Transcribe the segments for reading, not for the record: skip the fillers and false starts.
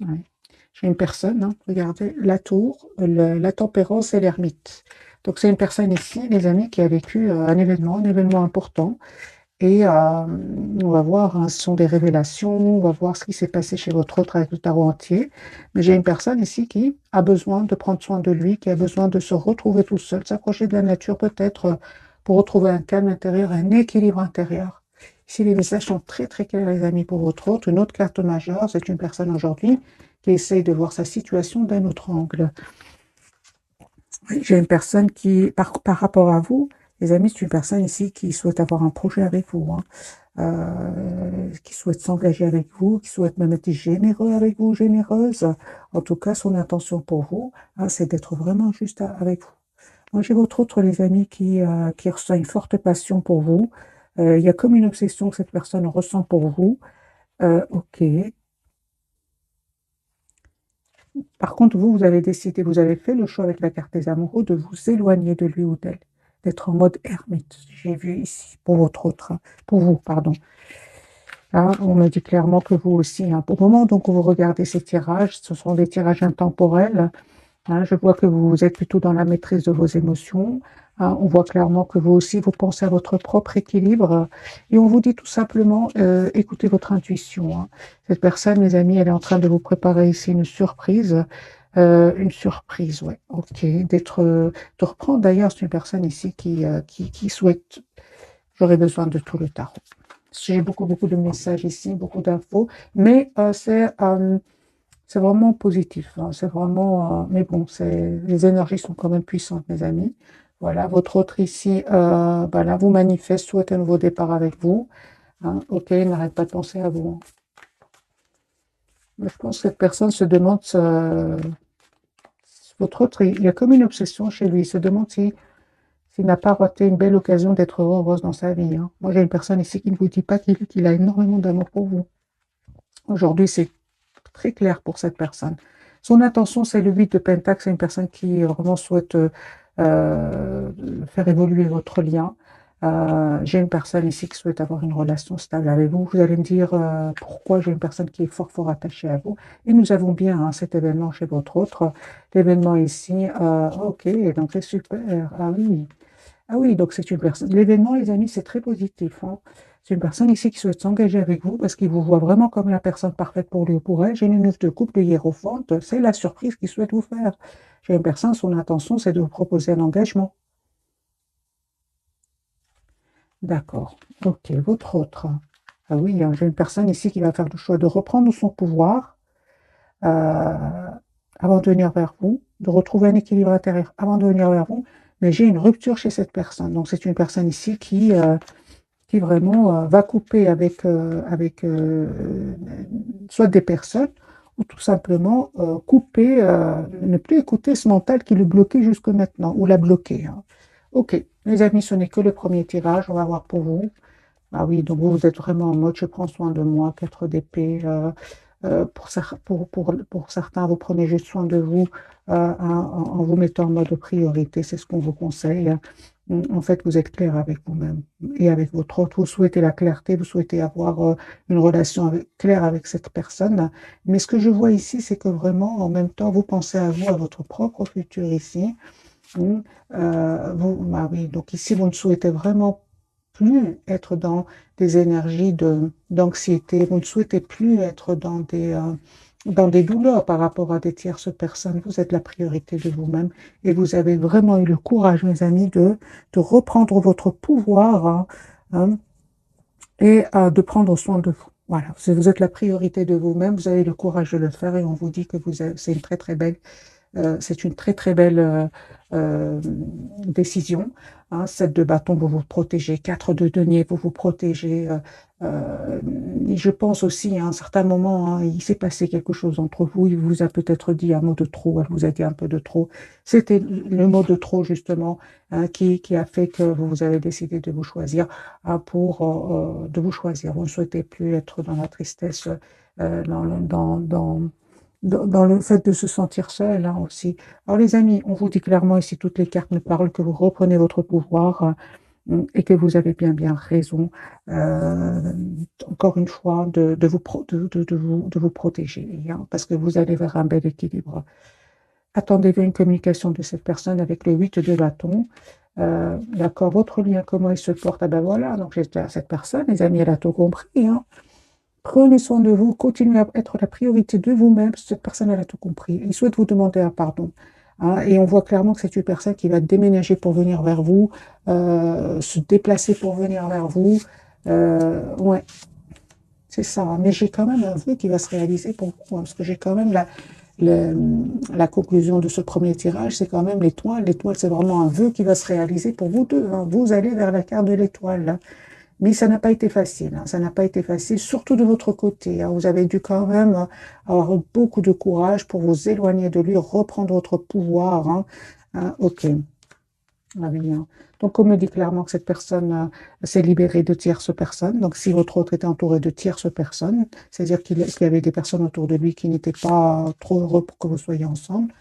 Ouais. J'ai une personne, hein, regardez, la tour, la tempérance et l'ermite. Donc c'est une personne ici, les amis, qui a vécu un événement important. Et on va voir, hein, ce sont des révélations, on va voir ce qui s'est passé chez votre autre avec le tarot entier. Mais j'ai une personne ici qui a besoin de prendre soin de lui, qui a besoin de se retrouver tout seul, s'approcher de la nature peut-être pour retrouver un calme intérieur, un équilibre intérieur. Ici, les messages sont très très clairs, les amis, pour votre autre. Une autre carte majeure, c'est une personne aujourd'hui qui essaye de voir sa situation d'un autre angle. Oui, j'ai une personne qui, par rapport à vous, les amis, c'est une personne ici qui souhaite avoir un projet avec vous, hein, qui souhaite s'engager avec vous, qui souhaite même être généreux avec vous, généreuse. En tout cas, son intention pour vous, hein, c'est d'être vraiment juste avec vous. Moi, j'ai votre autre, les amis, qui ressent une forte passion pour vous. Il y a comme une obsession que cette personne ressent pour vous. Ok. Par contre, vous avez décidé, vous avez fait le choix avec la carte des amoureux de vous éloigner de lui ou d'elle, d'être en mode ermite. J'ai vu ici pour votre autre, hein, pour vous, pardon. Là, on me dit clairement que vous aussi, hein. Au moment donc où vous regardez ces tirages, ce sont des tirages intemporels, hein. Je vois que vous êtes plutôt dans la maîtrise de vos émotions, hein. On voit clairement que vous aussi, vous pensez à votre propre équilibre. Et on vous dit tout simplement, écoutez votre intuition, hein. Cette personne, mes amis, elle est en train de vous préparer ici une surprise. Une surprise, ouais, ok. De reprendre d'ailleurs, c'est une personne ici qui souhaite, j'aurais besoin de tout le tarot. J'ai beaucoup de messages ici, beaucoup d'infos, mais c'est vraiment positif, hein, c'est vraiment, mais bon, les énergies sont quand même puissantes, mes amis. Voilà, votre autre ici, voilà, vous manifeste, souhaite un nouveau départ avec vous, hein, ok, n'arrête pas de penser à vous, hein. Mais je pense que cette personne se demande, votre autre, il y a comme une obsession chez lui, il se demande s'il n'a pas raté une belle occasion d'être heureuse dans sa vie, hein. Moi, j'ai une personne ici qui ne vous dit pas qu'il a énormément d'amour pour vous. Aujourd'hui, c'est très clair pour cette personne. Son intention, c'est le 8 de Pentacle. C'est une personne qui vraiment souhaite faire évoluer votre lien. J'ai une personne ici qui souhaite avoir une relation stable avec vous. Vous allez me dire pourquoi j'ai une personne qui est fort attachée à vous. Et nous avons bien, hein, cet événement chez votre autre. L'événement ici, ok, donc c'est super. Ah oui. Ah oui, donc c'est une personne. L'événement, les amis, c'est très positif, hein. C'est une personne ici qui souhaite s'engager avec vous parce qu'il vous voit vraiment comme la personne parfaite pour lui ou pour elle. J'ai une neuf de couple, le hiérophant, c'est la surprise qu'il souhaite vous faire. J'ai une personne, son intention, c'est de vous proposer un engagement. D'accord. Ok, votre autre. Ah oui, hein, j'ai une personne ici qui va faire le choix de reprendre son pouvoir euh, avant de venir vers vous, de retrouver un équilibre intérieur avant de venir vers vous. Mais j'ai une rupture chez cette personne. Donc c'est une personne ici qui vraiment va couper avec soit des personnes ou tout simplement couper, ne plus écouter ce mental qui le bloquait jusque maintenant ou l'a bloqué, hein. Ok, les amis, ce n'est que le premier tirage, on va voir pour vous. Ah oui, donc vous êtes vraiment en mode je prends soin de moi, 4 d'épée. Pour certains, vous prenez juste soin de vous en vous mettant en mode priorité, c'est ce qu'on vous conseille. En fait, vous êtes clair avec vous-même et avec votre autre. Vous souhaitez la clarté, vous souhaitez avoir une relation claire avec cette personne. Mais ce que je vois ici, c'est que vraiment, en même temps, vous pensez à vous, à votre propre futur ici. Mm. Ah oui, donc ici, vous ne souhaitez vraiment plus être dans des énergies d'anxiété, vous ne souhaitez plus être dans des douleurs par rapport à des tierces personnes. Vous êtes la priorité de vous-même et vous avez vraiment eu le courage, mes amis, de reprendre votre pouvoir, hein, et de prendre soin de vous. Voilà, vous êtes la priorité de vous-même, vous avez le courage de le faire et on vous dit que c'est une très belle c'est une très belle décision, hein. 7 de bâton, vous vous protégez. 4 de denier, vous vous protégez. Et je pense aussi, à un certain moment, hein, il s'est passé quelque chose entre vous. Il vous a peut-être dit un mot de trop. Elle vous a dit un peu de trop. C'était le mot de trop, justement, hein, qui a fait que vous avez décidé de vous choisir, hein, de vous choisir. Vous ne souhaitez plus être dans la tristesse, dans le fait de se sentir seul, hein, aussi. Alors les amis, on vous dit clairement ici, toutes les cartes me parlent que vous reprenez votre pouvoir, et que vous avez bien raison, encore une fois, de vous protéger, hein, parce que vous allez vers un bel équilibre. Attendez-vous une communication de cette personne avec le 8 de bâton. D'accord, votre lien, comment il se porte? Ah ben voilà, donc j'étais à cette personne, les amis, elle a tout compris, hein. Prenez soin de vous, continuez à être la priorité de vous-même. Cette personne, elle a tout compris. Il souhaite vous demander un pardon, hein, et on voit clairement que c'est une personne qui va déménager pour venir vers vous, se déplacer pour venir vers vous. Ouais, c'est ça. Mais j'ai quand même un vœu qui va se réaliser pour vous, hein, parce que j'ai quand même la, la conclusion de ce premier tirage, c'est quand même l'étoile. L'étoile, c'est vraiment un vœu qui va se réaliser pour vous deux, hein. Vous allez vers la carte de l'étoile, hein. Mais ça n'a pas été facile, hein. Ça n'a pas été facile, surtout de votre côté, hein. Vous avez dû quand même avoir beaucoup de courage pour vous éloigner de lui, reprendre votre pouvoir, hein. Ok. Ah oui, hein. Donc, on me dit clairement que cette personne s'est libérée de tierces personnes. Donc, si votre autre était entouré de tierces personnes, c'est-à-dire qu'il y avait des personnes autour de lui qui n'étaient pas trop heureux pour que vous soyez ensemble,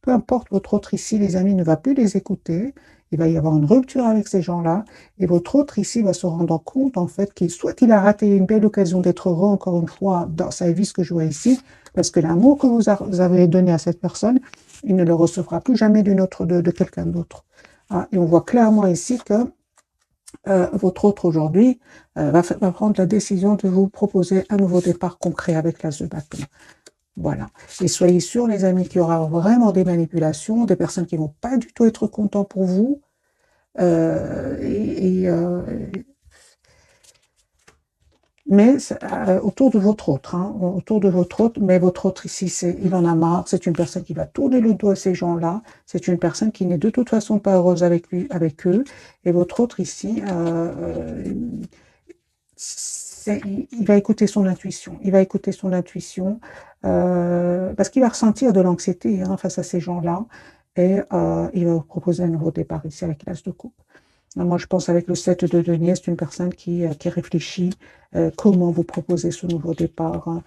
peu importe, votre autre ici, les amis, ne va plus les écouter. Il va y avoir une rupture avec ces gens-là. Et votre autre ici va se rendre compte, en fait, qu'il soit il a raté une belle occasion d'être heureux, encore une fois, dans sa vie, ce que je vois ici, parce que l'amour que vous avez donné à cette personne, il ne le recevra plus jamais de quelqu'un d'autre. Ah, et on voit clairement ici que votre autre aujourd'hui va prendre la décision de vous proposer un nouveau départ concret avec l'as de bâton. Voilà. Et soyez sûrs, les amis, qu'il y aura vraiment des manipulations, des personnes qui vont pas du tout être contents pour vous. Mais autour de votre autre, hein, autour de votre autre, mais votre autre ici, il en a marre, c'est une personne qui va tourner le dos à ces gens-là, c'est une personne qui n'est de toute façon pas heureuse avec lui, avec eux, et votre autre ici, il va écouter son intuition, il va écouter son intuition, parce qu'il va ressentir de l'anxiété, hein, face à ces gens-là, et il va vous proposer un nouveau départ ici avec l'as de coupe. Moi, je pense avec le 7 de denier, c'est une personne qui réfléchit comment vous proposer ce nouveau départ, hein.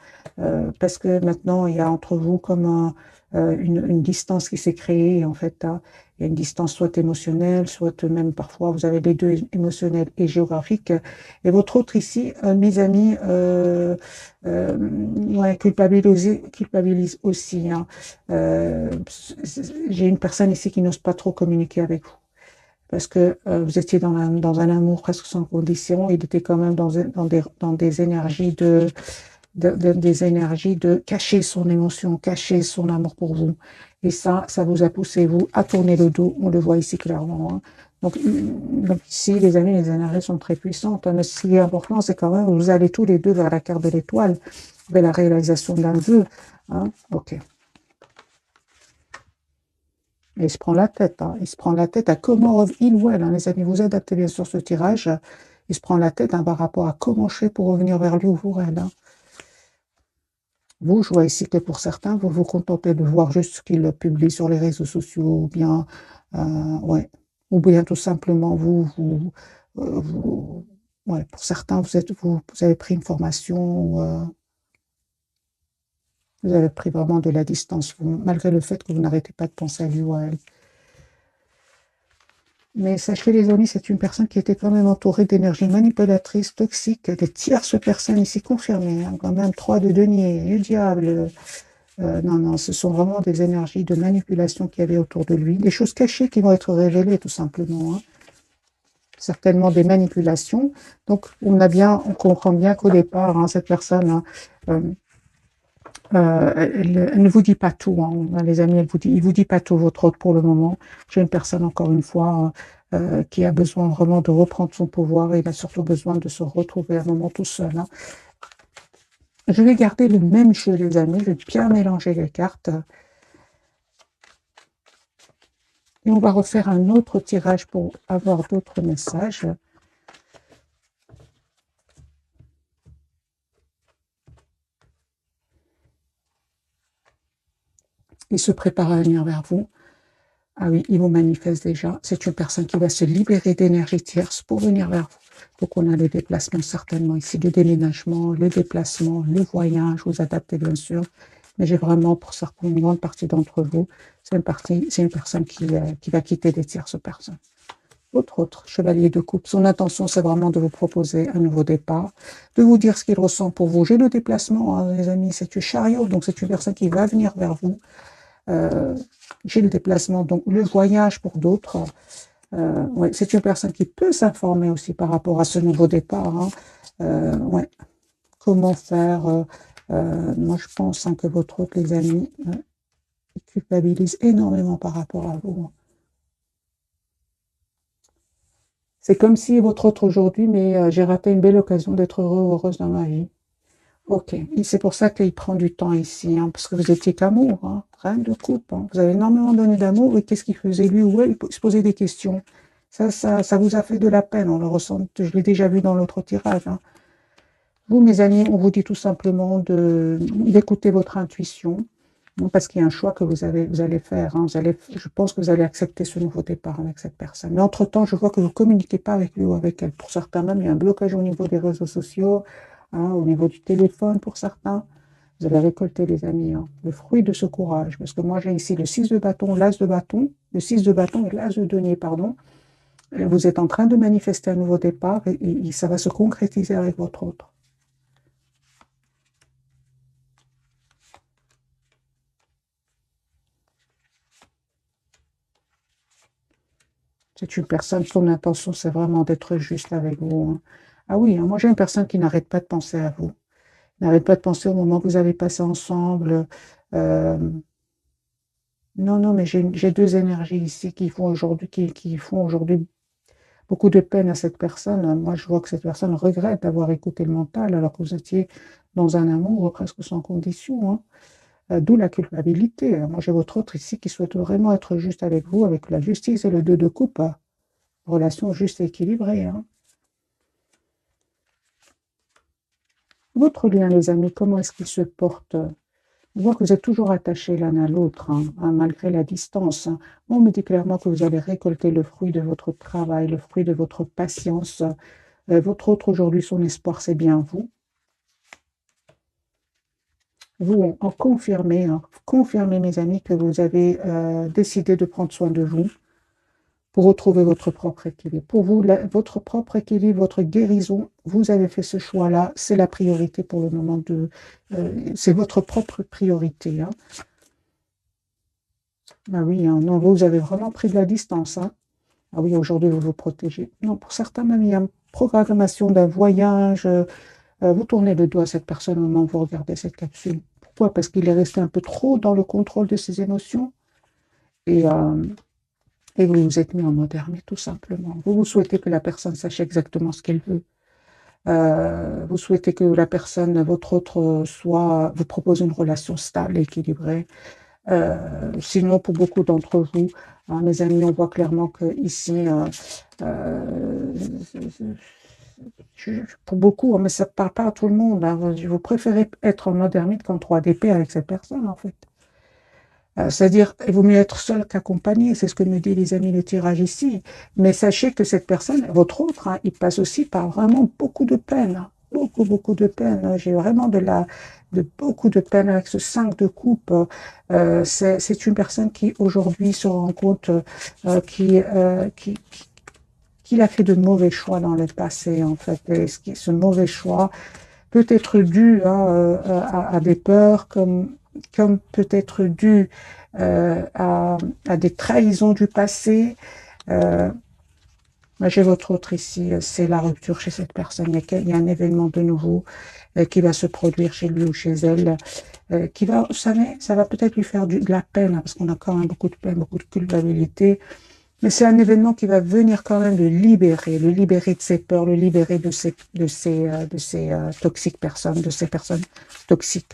Parce que maintenant, il y a entre vous comme une distance qui s'est créée, en fait, hein. Il y a une distance soit émotionnelle, soit même parfois, vous avez les deux, émotionnels et géographiques. Et votre autre ici, mes amis, ouais, culpabilise aussi, hein. J'ai une personne ici qui n'ose pas trop communiquer avec vous, parce que vous étiez dans un amour presque sans condition. Il était quand même dans des énergies des énergies de cacher son émotion, cacher son amour pour vous. Et ça vous a poussé, vous, à tourner le dos. On le voit ici clairement, hein. Donc ici, les amis, les énergies sont très puissantes, hein. Mais ce qui est important, c'est quand même que vous allez tous les deux vers la carte de l'étoile, vers la réalisation d'un vœu, hein. Ok. Et il se prend la tête, hein. Il se prend la tête à comment il ou elle, hein, les amis, vous adaptez bien sûr ce tirage. Il se prend la tête, hein, par rapport à comment je fais pour revenir vers lui ou pour elle, hein. Vous, je vois ici que pour certains, vous vous contentez de voir juste ce qu'il publie sur les réseaux sociaux, ou bien, ouais, ou bien tout simplement ouais, pour certains, vous avez pris une formation, vous avez pris vraiment de la distance, malgré le fait que vous n'arrêtez pas de penser à lui ou à elle. Mais sachez, les amis, c'est une personne qui était quand même entourée d'énergie manipulatrice, toxique, des tierces personnes ici confirmées, hein, quand même 3 de denier, du diable. Non, ce sont vraiment des énergies de manipulation qu'il y avait autour de lui, des choses cachées qui vont être révélées tout simplement, hein. Certainement des manipulations. Donc on comprend bien qu'au départ, hein, cette personne, hein, elle ne vous dit pas tout, hein, les amis, il vous dit pas tout, votre autre, pour le moment. J'ai une personne, encore une fois, qui a besoin vraiment de reprendre son pouvoir, et il a surtout besoin de se retrouver un moment tout seul, hein. Je vais garder le même jeu, les amis, je vais bien mélanger les cartes. Et on va refaire un autre tirage pour avoir d'autres messages. Il se prépare à venir vers vous. Ah oui, il vous manifeste déjà. C'est une personne qui va se libérer d'énergie tierce pour venir vers vous. Donc on a le déplacement certainement ici, le déménagement, le déplacement, le voyage, vous adaptez bien sûr. Mais j'ai vraiment, pour certaines, une grande partie d'entre vous, c'est une personne qui va quitter des tierces personnes. Votre autre chevalier de coupe, son intention, c'est vraiment de vous proposer un nouveau départ, de vous dire ce qu'il ressent pour vous. J'ai le déplacement, hein, les amis, c'est un chariot, donc c'est une personne qui va venir vers vous. J'ai le déplacement, donc le voyage pour d'autres. Ouais, c'est une personne qui peut s'informer aussi par rapport à ce nouveau départ. Hein. Ouais. Comment faire moi, je pense hein, que votre hôte, les amis, il culpabilise énormément par rapport à vous. C'est comme si votre autre aujourd'hui, mais j'ai raté une belle occasion d'être heureux ou heureuse dans ma vie. Ok, et c'est pour ça qu'il prend du temps ici, hein, parce que vous étiez qu'amour, hein, rien de couple. Hein. Vous avez énormément donné d'amour, et qu'est-ce qu'il faisait lui ou elle? Il se posait des questions. Ça vous a fait de la peine, on le ressent, je l'ai déjà vu dans l'autre tirage. Hein. Vous, mes amis, on vous dit tout simplement d'écouter votre intuition, parce qu'il y a un choix que vous allez faire. Hein. Je pense que vous allez accepter ce nouveau départ avec cette personne. Mais entre-temps, je vois que vous ne communiquez pas avec lui ou avec elle. Pour certains même, il y a un blocage au niveau des réseaux sociaux, hein, au niveau du téléphone pour certains. Vous allez récolter, les amis, hein, le fruit de ce courage. Parce que moi, j'ai ici le 6 de bâton, l'as de bâton, le 6 de bâton et l'as de denier, pardon. Et vous êtes en train de manifester un nouveau départ et ça va se concrétiser avec votre autre. C'est une personne, son intention, c'est vraiment d'être juste avec vous. Hein. Ah oui, hein, moi j'ai une personne qui n'arrête pas de penser à vous. N'arrête pas de penser au moment que vous avez passé ensemble. Euh, non, non, mais j'ai deux énergies ici qui font aujourd'hui beaucoup de peine à cette personne. Moi, je vois que cette personne regrette d'avoir écouté le mental alors que vous étiez dans un amour presque sans condition. Hein. D'où la culpabilité. Moi, j'ai votre autre ici qui souhaite vraiment être juste avec vous, avec la justice et le deux de coupe. Hein. Relation juste et équilibrée. Hein. Votre lien, les amis, comment est-ce qu'il se porte? On voit que vous êtes toujours attachés l'un à l'autre, hein, malgré la distance. Hein. On me dit clairement que vous allez récolter le fruit de votre travail, le fruit de votre patience. Votre autre aujourd'hui, son espoir, c'est bien vous. Vous en confirmez, hein, confirmez, mes amis, que vous avez décidé de prendre soin de vous pour retrouver votre propre équilibre. Pour vous, votre propre équilibre, votre guérison, vous avez fait ce choix-là, c'est la priorité pour le moment c'est votre propre priorité. Hein. Ah oui, hein, non, vous avez vraiment pris de la distance. Hein. Ah oui, aujourd'hui, vous vous protégez. Non, pour certains, même, il y a une programmation d'un voyage. Vous tournez le dos à cette personne au moment où vous regardez cette capsule. Pourquoi? Parce qu'il est resté un peu trop dans le contrôle de ses émotions. Et, euh, Et vous vous êtes mis en mode ermite, tout simplement. Vous souhaitez que la personne sache exactement ce qu'elle veut. Vous souhaitez que la personne, votre autre, vous propose une relation stable, équilibrée. Sinon, pour beaucoup d'entre vous, hein, mes amis, on voit clairement que ici, euh, pour beaucoup, hein, mais ça ne parle pas à tout le monde. Hein, vous préférez être en mode ermite qu'en 3DP avec cette personne, en fait. C'est-à-dire, il vaut mieux être seul qu'accompagné, c'est ce que me dit les amis le tirage ici. Mais sachez que cette personne, votre autre, hein, il passe aussi par vraiment beaucoup de peine. Hein. Beaucoup, beaucoup de peine. J'ai vraiment de beaucoup de peine avec ce 5 de coupe. C'est une personne qui aujourd'hui se rend compte qu'il a fait de mauvais choix dans le passé, en fait. Et ce mauvais choix peut être dû hein, à des peurs, comme peut être dû à des trahisons du passé. Euh, J'ai votre autre ici, c'est la rupture chez cette personne. Il y a un événement de nouveau qui va se produire chez lui ou chez elle, qui va, vous savez, ça va peut-être lui faire de la peine, hein, parce qu'on a quand même beaucoup de peine, beaucoup de culpabilité. Mais c'est un événement qui va venir quand même le libérer de ses peurs, le libérer de ces toxiques personnes, de ces personnes toxiques.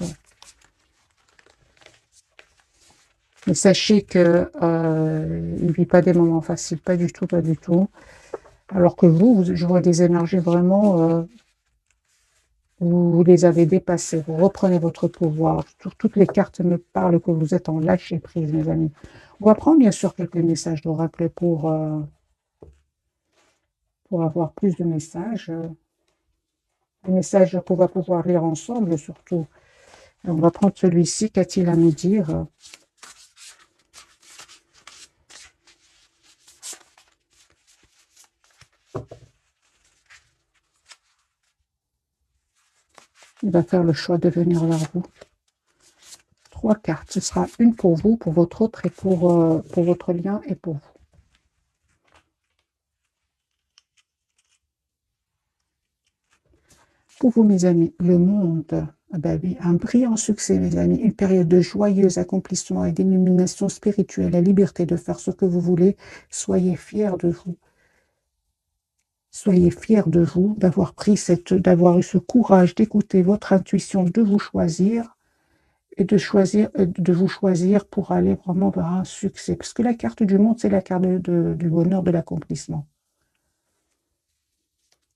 Mais sachez que il ne vit pas des moments faciles, pas du tout, pas du tout. Alors que je vois des énergies vraiment, vous les avez dépassées, vous reprenez votre pouvoir. Toutes les cartes me parlent que vous êtes en lâcher prise, mes amis. On va prendre bien sûr quelques messages d'oracle pour avoir plus de messages. Des messages qu'on va pouvoir lire ensemble, surtout. On va prendre celui-ci. Qu'a-t-il à nous dire? il va faire le choix de venir vers vous. 3 cartes. Ce sera une pour vous, pour votre autre et pour votre lien et pour vous. Pour vous, mes amis, le monde, ah ben oui, un brillant succès, mes amis, une période de joyeux accomplissement et d'illumination spirituelle, la liberté de faire ce que vous voulez. Soyez fiers de vous. Soyez fiers de vous, d'avoir eu ce courage d'écouter votre intuition, de vous choisir et de vous choisir pour aller vraiment vers un succès. Parce que la carte du monde, c'est la carte du bonheur, de l'accomplissement.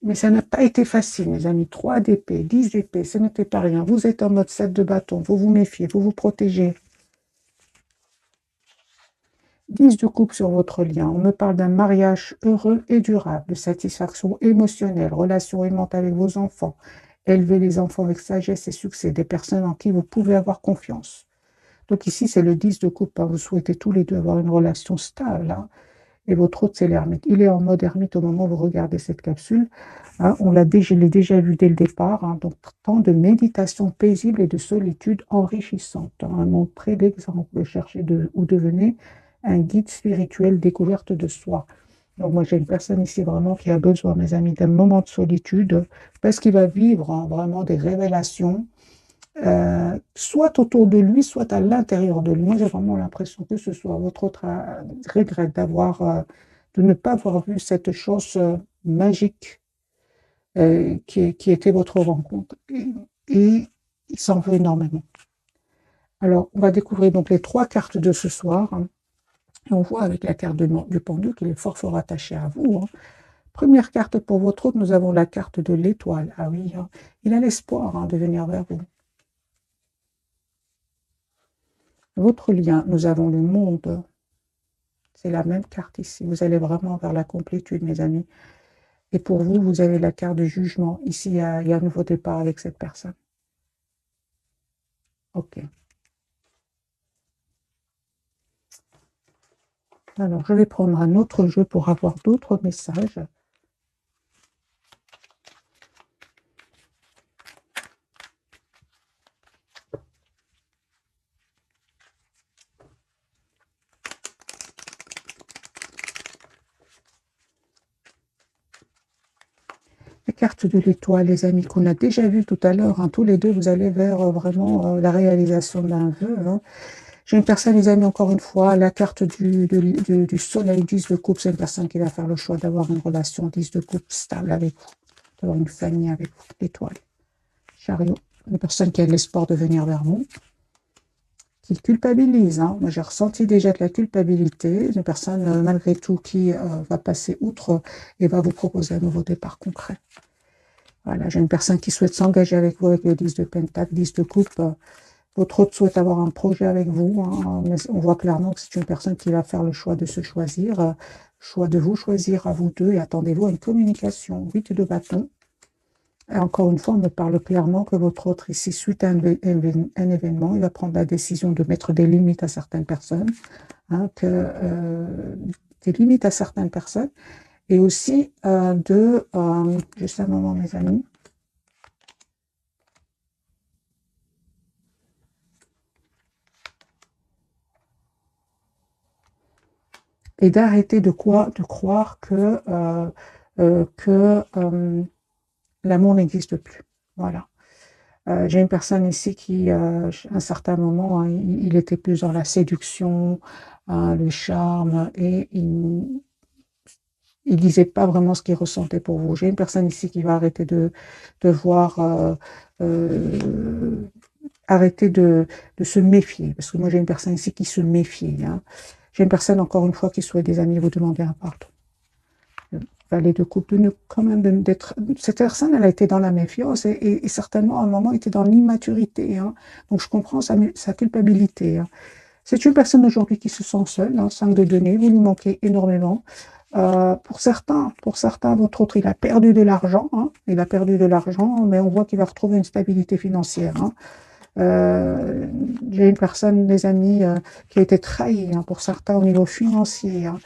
Mais ça n'a pas été facile, mes amis. 3 d'épée, 10 d'épée, ce n'était pas rien. Vous êtes en mode 7 de bâton, vous vous méfiez, vous vous protégez. 10 de coupe sur votre lien. On me parle d'un mariage heureux et durable, de satisfaction émotionnelle, relation aimante avec vos enfants. Élevez les enfants avec sagesse et succès, des personnes en qui vous pouvez avoir confiance. Donc ici, c'est le 10 de coupe. Hein. Vous souhaitez tous les deux avoir une relation stable. Hein. Et votre autre, c'est l'ermite. Il est en mode ermite au moment où vous regardez cette capsule. Hein, je l'ai déjà vu dès le départ. Hein, donc, temps de méditation paisible et de solitude enrichissante. Hein, montrez l'exemple. Cherchez ou devenez un guide spirituel découverte de soi. Donc, moi, j'ai une personne ici vraiment qui a besoin, mes amis, d'un moment de solitude parce qu'il va vivre hein, vraiment des révélations. Soit autour de lui, soit à l'intérieur de lui. Moi, j'ai vraiment l'impression que ce soit votre autre regrette de ne pas avoir vu cette chose magique qui était votre rencontre. Et il s'en veut énormément. Alors, on va découvrir donc les 3 cartes de ce soir. Hein, et on voit avec la carte du pendu qu'il est fort, fort attaché à vous. Hein. Première carte pour votre autre, nous avons la carte de l'étoile. Ah oui, hein, il a l'espoir hein, de venir vers vous. Votre lien, nous avons le monde. C'est la même carte ici. Vous allez vraiment vers la complétude, mes amis. Et pour vous, vous avez la carte du jugement. Ici, il y a un nouveau départ avec cette personne. Ok. Alors, je vais prendre un autre jeu pour avoir d'autres messages. La carte de l'étoile, les amis, qu'on a déjà vu tout à l'heure. Hein, tous les deux, vous allez vers vraiment la réalisation d'un vœu. Hein. J'ai une personne, les amis, encore une fois, la carte du soleil, 10 de coupe, c'est une personne qui va faire le choix d'avoir une relation 10 de coupe stable avec vous, d'avoir une famille avec vous, l'étoile. Chariot, une personne qui a l'espoir de venir vers vous, qui culpabilise. Hein. Moi, j'ai ressenti déjà de la culpabilité, une personne, malgré tout, qui va passer outre et va vous proposer un nouveau départ concret. Voilà, j'ai une personne qui souhaite s'engager avec vous avec le 10 de pentacle, 10 de coupe. Votre autre souhaite avoir un projet avec vous. Hein, mais on voit clairement que c'est une personne qui va faire le choix de se choisir, choix de vous choisir à vous deux et attendez-vous à une communication. 8 de bâton. Et encore une fois, on me parle clairement que votre autre ici, suite à un événement, il va prendre la décision de mettre des limites à certaines personnes, hein, des limites à certaines personnes, et aussi juste un moment, mes amis, et d'arrêter de croire que l'amour n'existe plus. Voilà. J'ai une personne ici qui, à un certain moment, hein, il était plus dans la séduction, hein, le charme, et il disait pas vraiment ce qu'il ressentait pour vous. J'ai une personne ici qui va arrêter de voir, arrêter de se méfier, parce que moi j'ai une personne ici qui se méfie. Hein. J'ai une personne, encore une fois, qui souhaite des amis, vous demander un pardon. Valet de coupe, cette personne, elle a été dans la méfiance et certainement à un moment était dans l'immaturité. Hein. Donc je comprends sa culpabilité. Hein. C'est une personne aujourd'hui qui se sent seule, hein, 5 de denier, vous lui manquez énormément. Pour certains, votre autre, il a perdu de l'argent, hein, mais on voit qu'il va retrouver une stabilité financière. Hein. J'ai une personne, des amis, qui a été trahie, hein, pour certains au niveau financier. Hein.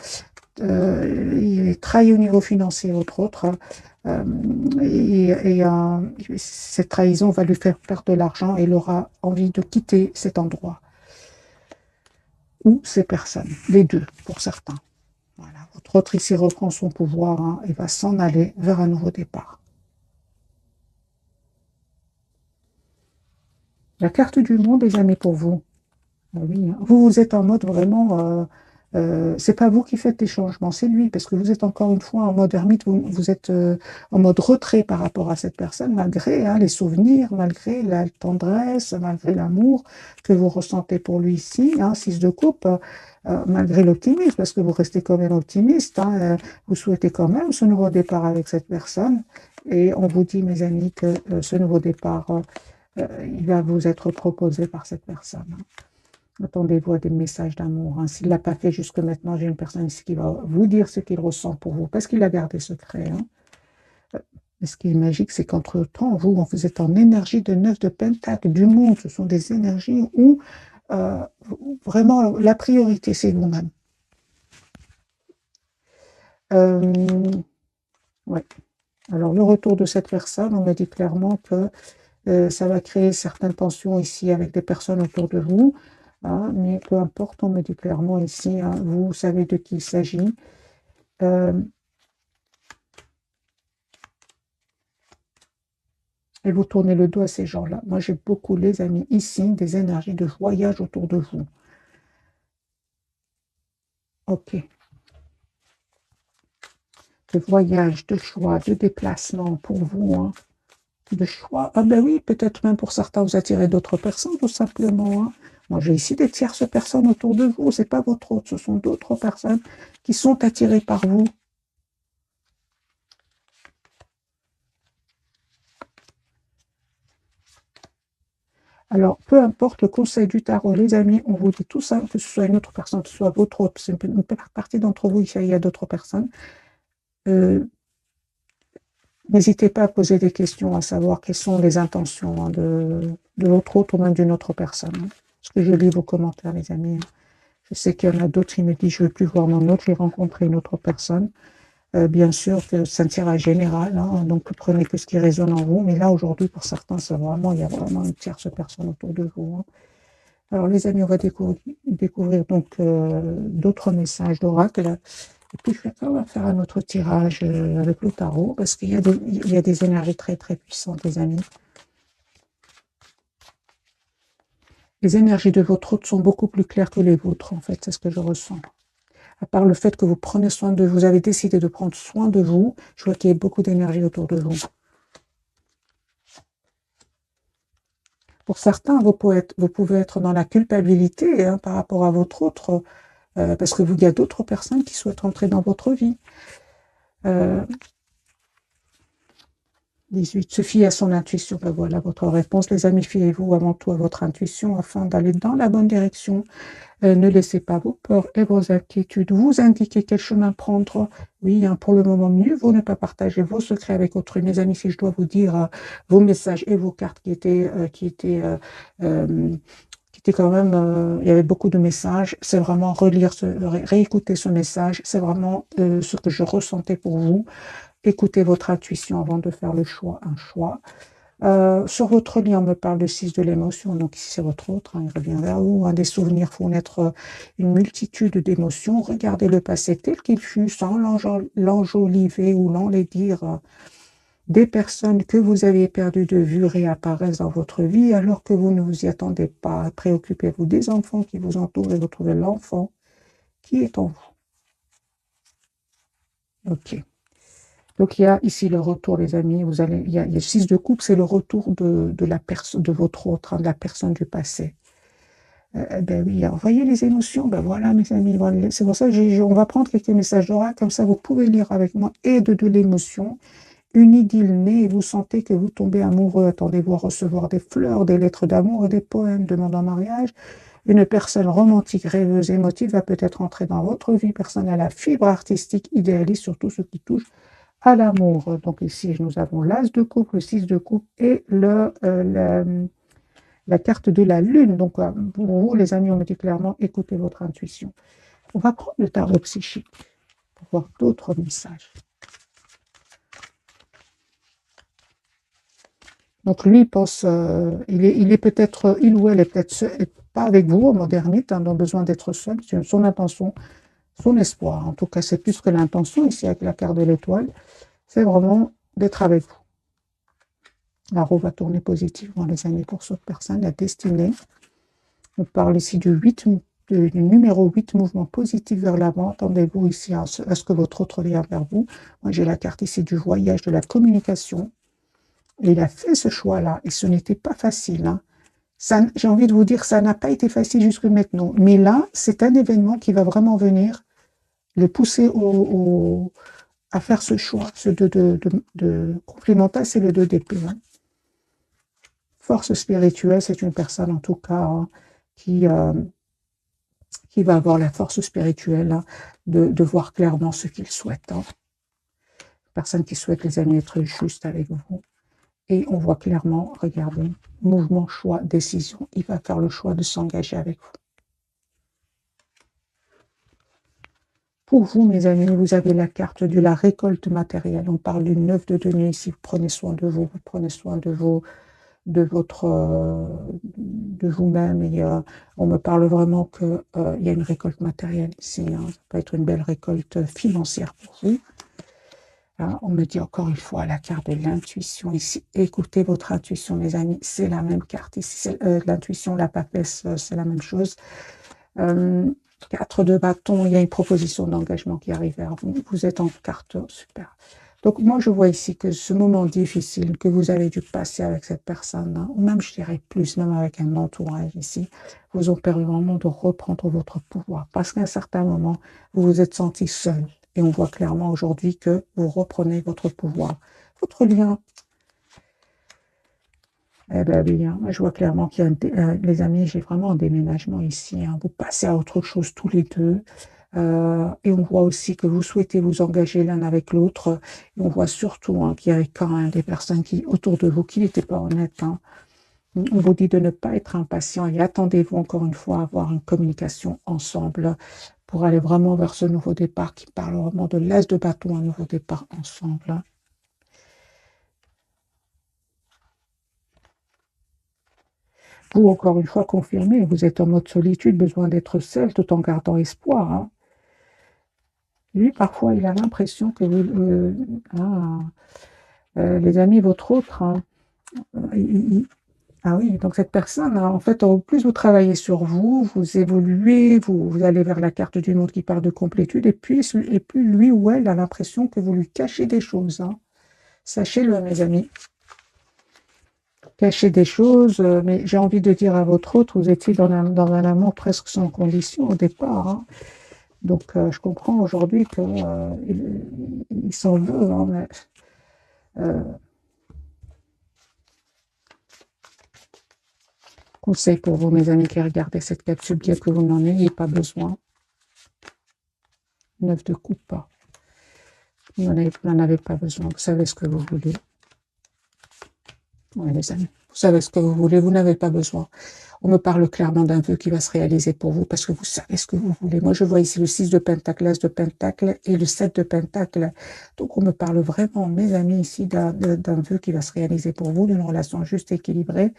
Il est trahi au niveau financier, autre. Cette trahison va lui faire perdre de l'argent et il aura envie de quitter cet endroit ou ces personnes, les deux pour certains. Voilà. Votre autre ici reprend son pouvoir, hein, et va s'en aller vers un nouveau départ. La carte du monde, les amis, pour vous. Ah oui, hein. Vous êtes en mode vraiment, c'est pas vous qui faites les changements, c'est lui, parce que vous êtes encore une fois en mode ermite, vous êtes en mode retrait par rapport à cette personne, malgré hein, les souvenirs, malgré la tendresse, malgré l'amour que vous ressentez pour lui ici, hein, 6 de coupe, malgré l'optimisme, parce que vous restez quand même optimiste, hein, vous souhaitez quand même ce nouveau départ avec cette personne, et on vous dit, mes amis, que ce nouveau départ, il va vous être proposé par cette personne. Hein. Attendez-vous à des messages d'amour. Hein. S'il ne l'a pas fait jusque maintenant, j'ai une personne ici qui va vous dire ce qu'il ressent pour vous, parce qu'il a gardé secret. Hein. Et ce qui est magique, c'est qu'entre-temps, vous êtes en énergie de 9 de Pentacle, du monde. Ce sont des énergies où vraiment la priorité, c'est vous-même. Ouais. Alors, le retour de cette personne, on me dit clairement que ça va créer certaines tensions ici avec des personnes autour de vous. Hein, mais peu importe, on me dit clairement ici, hein, vous savez de qui il s'agit. Et vous tournez le dos à ces gens-là. Moi, j'ai beaucoup, les amis, ici, des énergies de voyage autour de vous. Ok. De voyage, de choix, de déplacement pour vous. Hein. De choix. Ah ben oui, peut-être même pour certains, vous attirez d'autres personnes, tout simplement. Hein. Moi, j'ai ici des tierces personnes autour de vous. Ce n'est pas votre autre, ce sont d'autres personnes qui sont attirées par vous. Alors, peu importe le conseil du tarot, les amis, on vous dit tout ça, que ce soit une autre personne, que ce soit votre autre, c'est une partie d'entre vous, il y a d'autres personnes. N'hésitez pas à poser des questions, à savoir quelles sont les intentions hein, de l'autre ou même d'une autre personne. Hein. Parce que je lis vos commentaires, les amis. Je sais qu'il y en a d'autres qui me disent je ne veux plus voir mon autre, j'ai rencontré une autre personne. Bien sûr que c'est un tirage général, hein, donc prenez que ce qui résonne en vous. Mais là, aujourd'hui, pour certains, il y a vraiment une tierce personne autour de vous. Hein. Alors, les amis, on va découvrir donc d'autres messages d'oracle. Et puis, on va faire un autre tirage avec le tarot, parce qu'il y a des énergies très, très puissantes, les amis. Les énergies de votre hôte sont beaucoup plus claires que les vôtres, en fait, c'est ce que je ressens. À part le fait que vous prenez soin de vous, avez décidé de prendre soin de vous, je vois qu'il y a beaucoup d'énergie autour de vous. Pour certains, vous pouvez être dans la culpabilité hein, par rapport à votre autre, parce que il y a d'autres personnes qui souhaitent entrer dans votre vie. 18. Se fier à son intuition. Ben voilà votre réponse. Les amis, fiez-vous avant tout à votre intuition afin d'aller dans la bonne direction. Ne laissez pas vos peurs et vos inquiétudes vous indiquer quel chemin prendre. Oui, hein, pour le moment, mieux vaut ne pas partager vos secrets avec autrui. Mes amis, si je dois vous dire vos messages et vos cartes qui étaient quand même, il y avait beaucoup de messages. C'est vraiment réécouter ce message. C'est vraiment ce que je ressentais pour vous. Écoutez votre intuition avant de faire le choix, un choix. Sur votre lien, on me parle de 6 de l'émotion, donc ici c'est votre autre, hein, il revient vers vous. Hein, des souvenirs font naître une multitude d'émotions. Regardez le passé tel qu'il fut, sans l'enjoliver ou l'enlaidir. Des personnes que vous aviez perdues de vue réapparaissent dans votre vie alors que vous ne vous y attendez pas. Préoccupez-vous des enfants qui vous entourent et retrouvez l'enfant qui est en vous. Ok. Donc, il y a ici le retour, les amis. Il y a 6 de coupe, c'est le retour de la personne, de votre autre, hein, de la personne du passé. Ben oui, alors, voyez les émotions, ben voilà, mes amis. Voilà. C'est pour ça on va prendre quelques messages d'oracle, comme ça vous pouvez lire avec moi, et de l'émotion. Une idylle naît et vous sentez que vous tombez amoureux. Attendez-vous à recevoir des fleurs, des lettres d'amour et des poèmes demandant mariage. Une personne romantique, rêveuse, émotive va peut-être entrer dans votre vie personnelle à fibre artistique, idéaliste, surtout ce qui touche à l'amour. Donc ici, nous avons l'as de coupe, le 6 de coupe et la carte de la lune. Donc pour vous, les amis, on me dit clairement, écoutez votre intuition. On va prendre le tarot psychique pour voir d'autres messages. Donc lui, il pense, il est peut-être, il ou elle est peut-être pas avec vous, en mode ermite, hein, ont besoin d'être seul. C'est son intention, son espoir. En tout cas, c'est plus que l'intention ici avec la carte de l'étoile. C'est vraiment d'être avec vous. La roue va tourner positivement, les amis, pour cette personne, la destinée. On parle ici du numéro 8, mouvement positif vers l'avant. Attendez-vous ici à ce que votre autre vienne vers vous. Moi, j'ai la carte ici du voyage, de la communication. Et il a fait ce choix-là, et ce n'était pas facile. Hein. J'ai envie de vous dire, ça n'a pas été facile jusque maintenant. Mais là, c'est un événement qui va vraiment venir le pousser à faire ce choix. Ce de complémentaire, c'est le 2 d'épée. Hein. Force spirituelle, c'est une personne en tout cas hein, qui va avoir la force spirituelle hein, de voir clairement ce qu'il souhaite. Hein. Personne qui souhaite, les amis, être juste avec vous. Et on voit clairement, regardez, mouvement, choix, décision. Il va faire le choix de s'engager avec vous. Pour vous, mes amis, vous avez la carte de la récolte matérielle. On parle du 9 de denier ici. Vous prenez soin de vous, vous prenez soin de vous-même. Et on me parle vraiment qu'il y a une récolte matérielle ici. Hein. Ça peut être une belle récolte financière pour vous. Hein, on me dit encore une fois la carte de l'intuition ici. Écoutez votre intuition, mes amis. C'est la même carte ici. L'intuition, la papesse, c'est la même chose. 4 de bâton, il y a une proposition d'engagement qui arrive vers vous. Vous êtes en carte super. Donc, moi, je vois ici que ce moment difficile que vous avez dû passer avec cette personne, hein, ou même, je dirais plus, même avec un entourage ici, vous ont permis vraiment de reprendre votre pouvoir. Parce qu'à un certain moment, vous vous êtes senti seul. Et on voit clairement aujourd'hui que vous reprenez votre pouvoir. Votre lien. Eh bien oui, hein, je vois clairement qu'il y a, les amis, j'ai vraiment un déménagement ici. Hein, vous passez à autre chose tous les deux. Et on voit aussi que vous souhaitez vous engager l'un avec l'autre. Et on voit surtout hein, qu'il y avait quand même des personnes autour de vous qui n'étaient pas honnêtes. Hein. On vous dit de ne pas être impatient et attendez-vous encore une fois à avoir une communication ensemble pour aller vraiment vers ce nouveau départ qui parle vraiment de l'as de bâton, un nouveau départ ensemble. Vous, encore une fois, confirmez, vous êtes en mode solitude, besoin d'être seul tout en gardant espoir. Hein. Lui, parfois, il a l'impression que vous... les amis, votre autre... Hein, ah oui, donc cette personne, hein, en fait, au plus vous travaillez sur vous, vous évoluez, vous allez vers la carte du monde qui parle de complétude, et plus lui ou elle a l'impression que vous lui cachez des choses. Hein. Sachez-le, mes amis. Cachez des choses, mais j'ai envie de dire à votre autre, vous étiez dans un amour presque sans condition au départ. Hein. Donc, je comprends aujourd'hui qu'il s'en veut. Hein, mais, conseil pour vous, mes amis qui regardez cette capsule, bien que vous n'en ayez pas besoin. 9 de coupe. Vous n'en avez pas besoin. Vous savez ce que vous voulez. Oui, les amis. Vous savez ce que vous voulez. Vous n'avez pas besoin. On me parle clairement d'un vœu qui va se réaliser pour vous parce que vous savez ce que vous voulez. Moi, je vois ici le 6 de pentacle, l'as de pentacle et le 7 de pentacle. Donc, on me parle vraiment, mes amis, ici d'un vœu qui va se réaliser pour vous, d'une relation juste et équilibrée.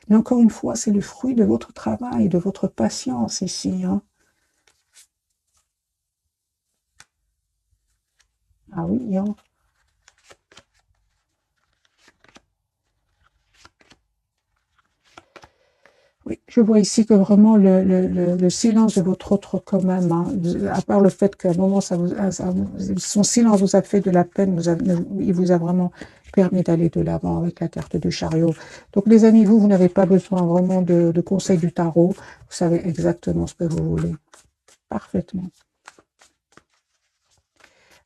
Mais encore une fois, c'est le fruit de votre travail, de votre patience ici. Hein. Ah oui, hein. Oui, je vois ici que vraiment le silence de votre autre quand même, hein, à part le fait qu'à un moment, son silence vous a fait de la peine, il vous a vraiment permis d'aller de l'avant avec la carte du chariot. Donc les amis, vous n'avez pas besoin vraiment de conseils du tarot, vous savez exactement ce que vous voulez, parfaitement.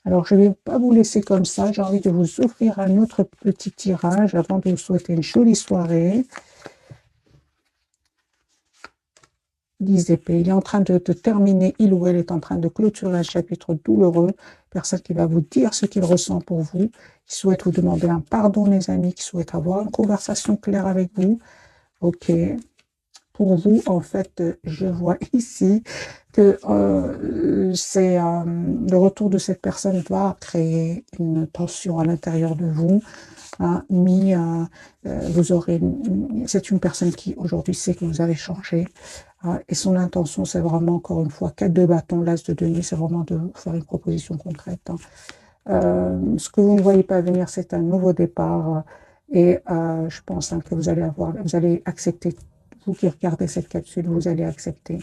Alors, je ne vais pas vous laisser comme ça, j'ai envie de vous offrir un autre petit tirage avant de vous souhaiter une jolie soirée. 10 épées. Il est en train de terminer, il ou elle est en train de clôturer un chapitre douloureux. Personne qui va vous dire ce qu'il ressent pour vous, qui souhaite vous demander un pardon, les amis, qui souhaite avoir une conversation claire avec vous. Ok. Pour vous, en fait, je vois ici que le retour de cette personne va créer une tension à l'intérieur de vous. hein, vous aurez, c'est une personne qui aujourd'hui sait que vous avez changé, hein, et son intention, c'est vraiment, encore une fois, 4 de bâton, l'as de denier, c'est vraiment de vous faire une proposition concrète, hein. Ce que vous ne voyez pas venir, c'est un nouveau départ, et je pense, hein, que vous allez accepter, vous qui regardez cette capsule, vous allez accepter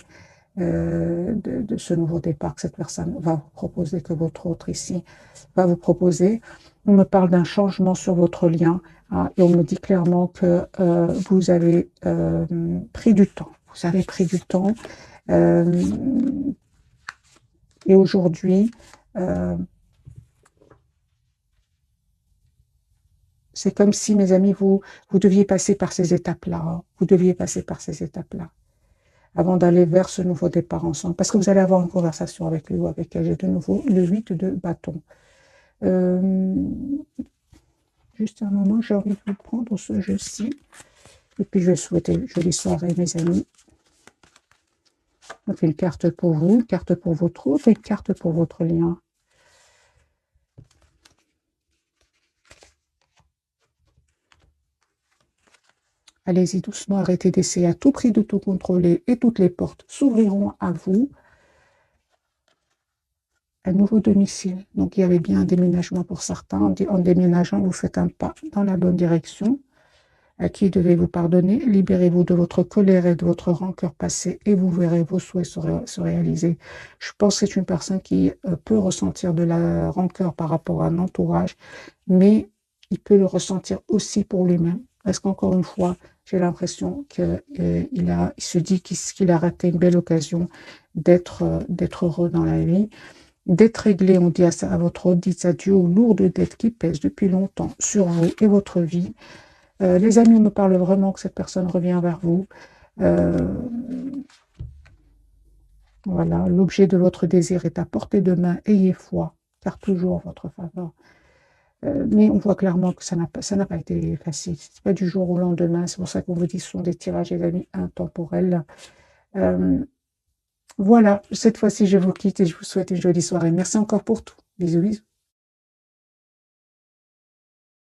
de ce nouveau départ que cette personne va vous proposer, que votre autre ici va vous proposer. On me parle d'un changement sur votre lien, hein, et on me dit clairement que vous avez pris du temps. Vous avez pris du temps. Et aujourd'hui, c'est comme si, mes amis, vous deviez passer par ces étapes-là, hein. Vous deviez passer par ces étapes-là avant d'aller vers ce nouveau départ ensemble. Parce que vous allez avoir une conversation avec lui ou avec elle. J'ai de nouveau le 8 de bâton. Juste un moment, j'ai envie de vous prendre ce jeu-ci. Et puis, je vais souhaiter une jolie soirée, mes amis. On fait une carte pour vous, une carte pour votre autre et une carte pour votre lien. Allez-y doucement, arrêtez d'essayer à tout prix de tout contrôler et toutes les portes s'ouvriront à vous. Un nouveau domicile. Donc, il y avait bien un déménagement pour certains. En déménageant, vous faites un pas dans la bonne direction. À qui devez-vous pardonner? Libérez-vous de votre colère et de votre rancœur passée et vous verrez vos souhaits se réaliser. Je pense que c'est une personne qui peut ressentir de la rancœur par rapport à un entourage, mais il peut le ressentir aussi pour lui-même. Parce qu'encore une fois, j'ai l'impression qu'il se dit qu'il a raté une belle occasion d'être heureux dans la vie. D'être réglé, on dit à votre autre, dites adieu aux lourdes dettes qui pèsent depuis longtemps sur vous et votre vie. Les amis me parlent vraiment que cette personne revient vers vous. Voilà, l'objet de votre désir est à portée de main. Ayez foi, car toujours en votre faveur. Mais on voit clairement que ça n'a pas été facile. C'est pas du jour au lendemain. C'est pour ça qu'on vous dit que ce sont des tirages, les amis, intemporels. Voilà, cette fois-ci, je vous quitte et je vous souhaite une jolie soirée. Merci encore pour tout. Bisous, bisous.